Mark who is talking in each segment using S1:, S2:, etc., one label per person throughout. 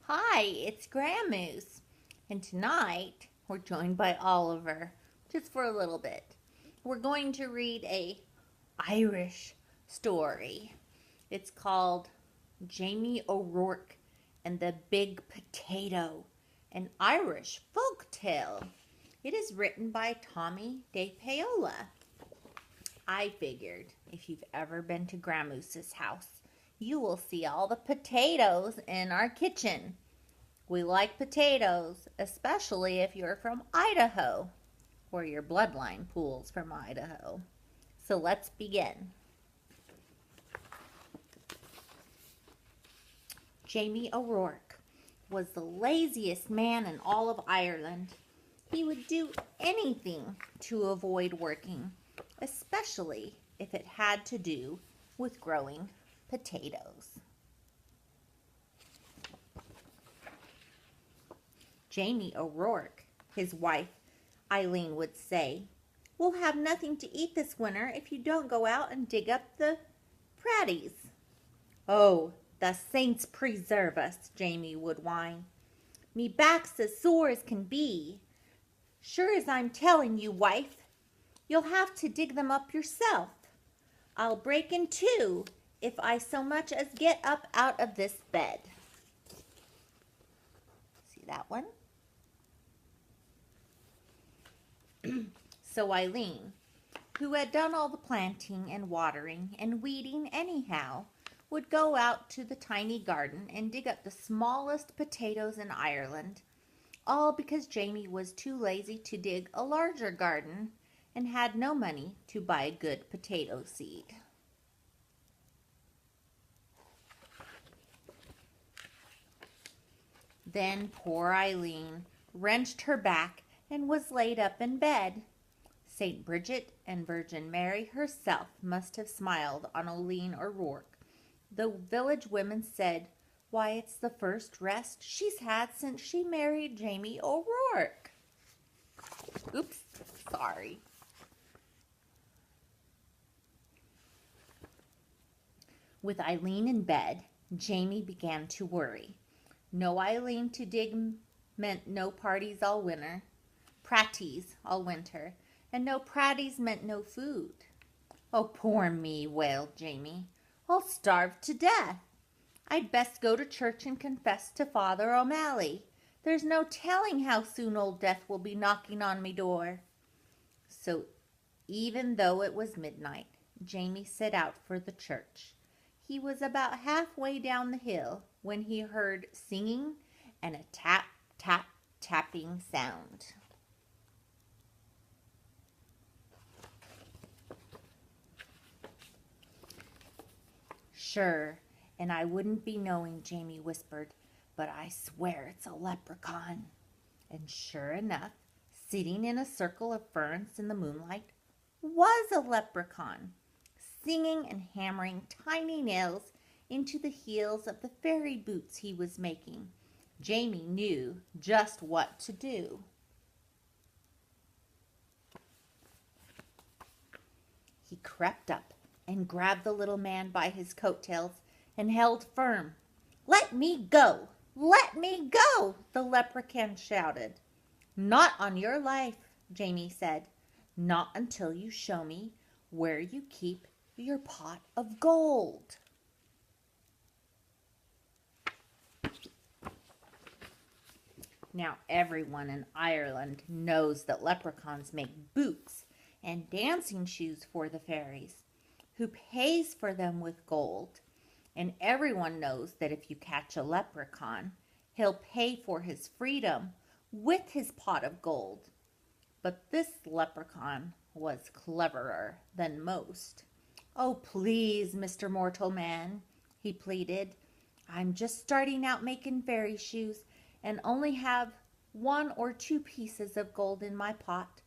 S1: Hi, it's Grandmoose, and tonight we're joined by Oliver, just for a little bit. We're going to read a Irish story. It's called Jamie O'Rourke and the Big Potato, an Irish folk tale. It is written by Tomie DePaola. I figured if you've ever been to Grandmoose's house, you will see all the potatoes in our kitchen. We like potatoes, especially if you're from Idaho, or your bloodline pools from Idaho. So let's begin. Jamie O'Rourke was the laziest man in all of Ireland. He would do anything to avoid working, especially if it had to do with growing potatoes. Jamie O'Rourke, his wife Eileen, would say, "We'll have nothing to eat this winter if you don't go out and dig up the praties." "Oh, the saints preserve us," Jamie would whine. "Me back's as sore as can be. Sure as I'm telling you, wife, you'll have to dig them up yourself. I'll break in two if I so much as get up out of this bed." See that one? So Eileen, who had done all the planting and watering and weeding anyhow, would go out to the tiny garden and dig up the smallest potatoes in Ireland, all because Jamie was too lazy to dig a larger garden and had no money to buy good potato seed. Then poor Eileen wrenched her back and was laid up in bed. St. Bridget and Virgin Mary herself must have smiled on Eileen O'Rourke. The village women said, "Why, it's the first rest she's had since she married Jamie O'Rourke." Oops, sorry. With Eileen in bed, Jamie began to worry. No Eileen to dig meant no praties all winter, and no praties meant no food. "Oh, poor me," wailed Jamie. "I'll starve to death. I'd best go to church and confess to Father O'Malley. There's no telling how soon old Death will be knocking on me door." So even though it was midnight, Jamie set out for the church. He was about halfway down the hill when he heard singing and a tap, tap, tapping sound. "Sure, and I wouldn't be knowing," Jamie whispered, "but I swear it's a leprechaun." And sure enough, sitting in a circle of ferns in the moonlight, was a leprechaun, singing and hammering tiny nails into the heels of the fairy boots he was making. Jamie knew just what to do. He crept up and grabbed the little man by his coattails and held firm. "Let me go! Let me go!" the leprechaun shouted. "Not on your life," Jamie said. "Not until you show me where you keep your pot of gold." Now everyone in Ireland knows that leprechauns make boots and dancing shoes for the fairies, who pays for them with gold. And everyone knows that if you catch a leprechaun, he'll pay for his freedom with his pot of gold. But this leprechaun was cleverer than most. "Oh, please, Mr. Mortal Man," he pleaded. "I'm just starting out making fairy shoes and only have 1 or 2 pieces of gold in my pot.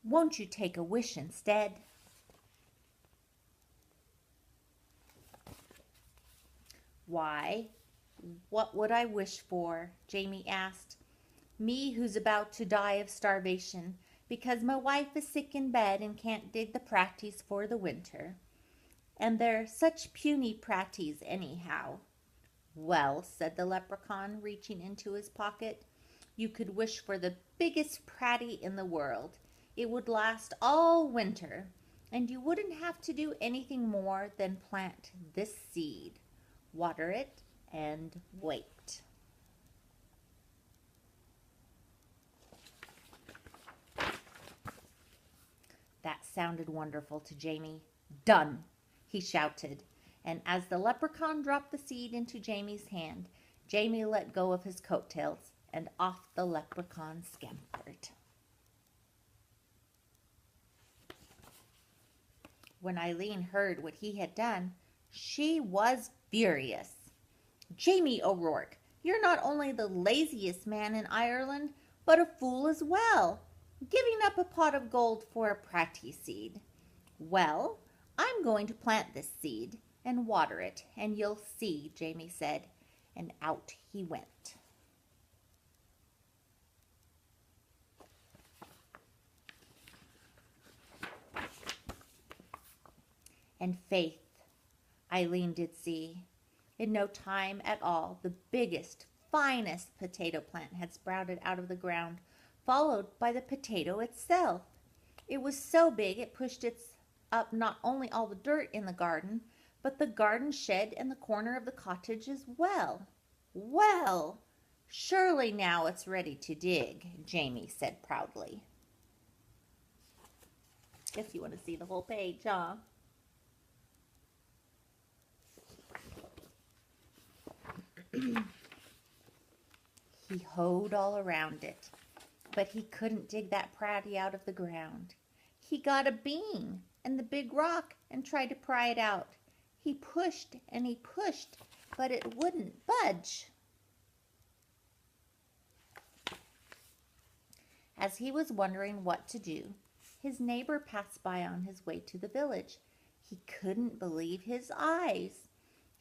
S1: Won't you take a wish instead?" "Why, what would I wish for?" Jamie asked. "Me who's about to die of starvation because my wife is sick in bed and can't dig the praties for the winter. And they're such puny praties anyhow. Well, said the leprechaun, reaching into his pocket, you could wish for the biggest pratie in the world. It would last all winter, and you wouldn't have to do anything more than plant this seed, water it, and wait. That sounded wonderful to Jamie. Done, he shouted, and as the leprechaun dropped the seed into Jamie's hand, Jamie let go of his coattails, and off the leprechaun scampered. When Eileen heard what he had done, she was furious. Jamie O'Rourke, you're not only the laziest man in Ireland, but a fool as well, giving up a pot of gold for a pratie seed. Well, I'm going to plant this seed and water it, and you'll see, Jamie said, and out he went. And faith, Eileen did see. In no time at all, the biggest, finest potato plant had sprouted out of the ground, followed by the potato itself. It was so big it pushed up not only all the dirt in the garden, but the garden shed and the corner of the cottage as well. Well, surely now it's ready to dig, Jamie said proudly. Guess you want to see the whole page, huh? He hoed all around it, but he couldn't dig that pratie out of the ground. He got a beam and the big rock and tried to pry it out. He pushed and he pushed, but it wouldn't budge. As he was wondering what to do, his neighbor passed by on his way to the village. He couldn't believe his eyes.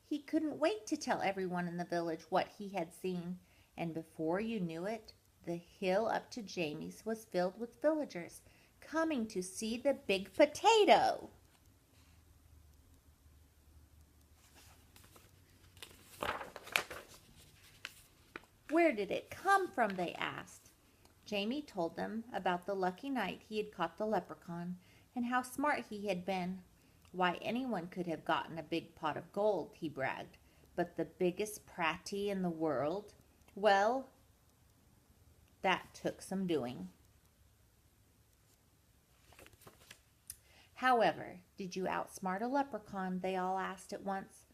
S1: He couldn't wait to tell everyone in the village what he had seen, and before you knew it, the hill up to Jamie's was filled with villagers coming to see the big potato. Where did it come from, they asked. Jamie told them about the lucky night he had caught the leprechaun and how smart he had been. Why, anyone could have gotten a big pot of gold, he bragged, but the biggest pratie in the world, well, that took some doing. However, did you outsmart a leprechaun? They all asked at once.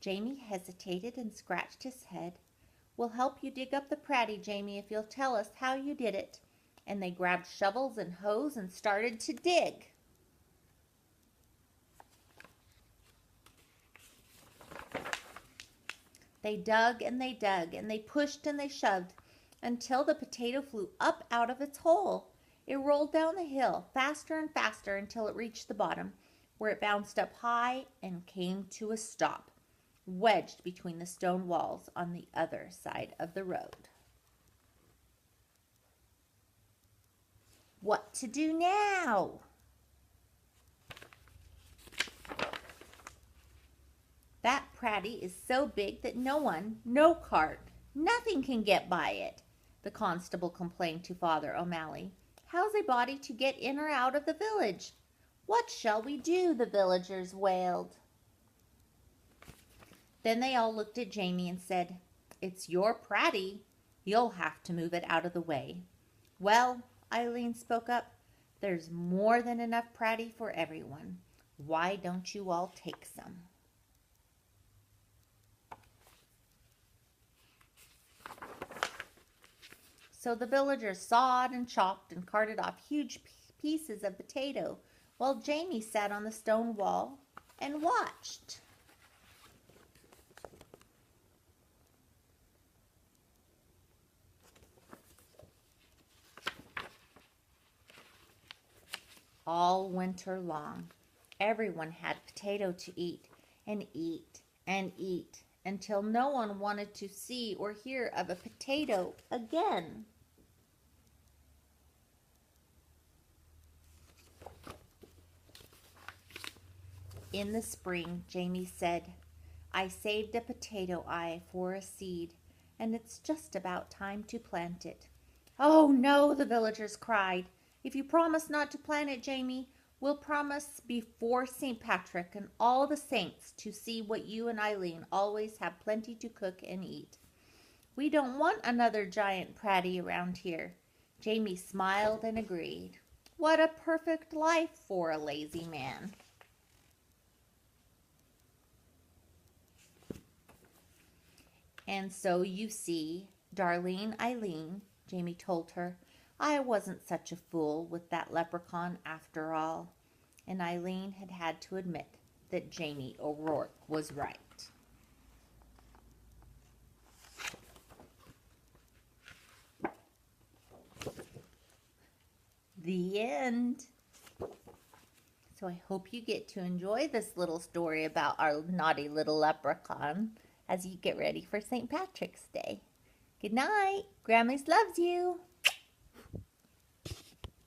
S1: Jamie hesitated and scratched his head. We'll help you dig up the pratie, Jamie, if you'll tell us how you did it. And they grabbed shovels and hoes and started to dig. They dug and they pushed and they shoved until the potato flew up out of its hole. It rolled down the hill faster and faster until it reached the bottom, where it bounced up high and came to a stop, wedged between the stone walls on the other side of the road. What to do now? That pratie is so big that no one, no cart, nothing can get by it, the constable complained to Father O'Malley. How's a body to get in or out of the village? What shall we do? The villagers wailed. Then they all looked at Jamie and said, It's your pratie. You'll have to move it out of the way. Well, Eileen spoke up, there's more than enough pratie for everyone. Why don't you all take some? So the villagers sawed and chopped and carted off huge pieces of potato, while Jamie sat on the stone wall and watched. All winter long, everyone had potato to eat and eat and eat until no one wanted to see or hear of a potato again. In the spring, Jamie said, I saved a potato eye for a seed, and it's just about time to plant it." "Oh, no," the villagers cried. "If you promise not to plant it, Jamie, we'll promise before St. Patrick and all the saints to see what you and Eileen always have plenty to cook and eat. We don't want another giant Pratty around here." Jamie smiled and agreed. What a perfect life for a lazy man. "And so you see, darling Eileen," Jamie told her, "I wasn't such a fool with that leprechaun after all." And Eileen had had to admit that Jamie O'Rourke was right. The end. So I hope you get to enjoy this little story about our naughty little leprechaun as you get ready for St. Patrick's Day. Good night. Grammys loves you.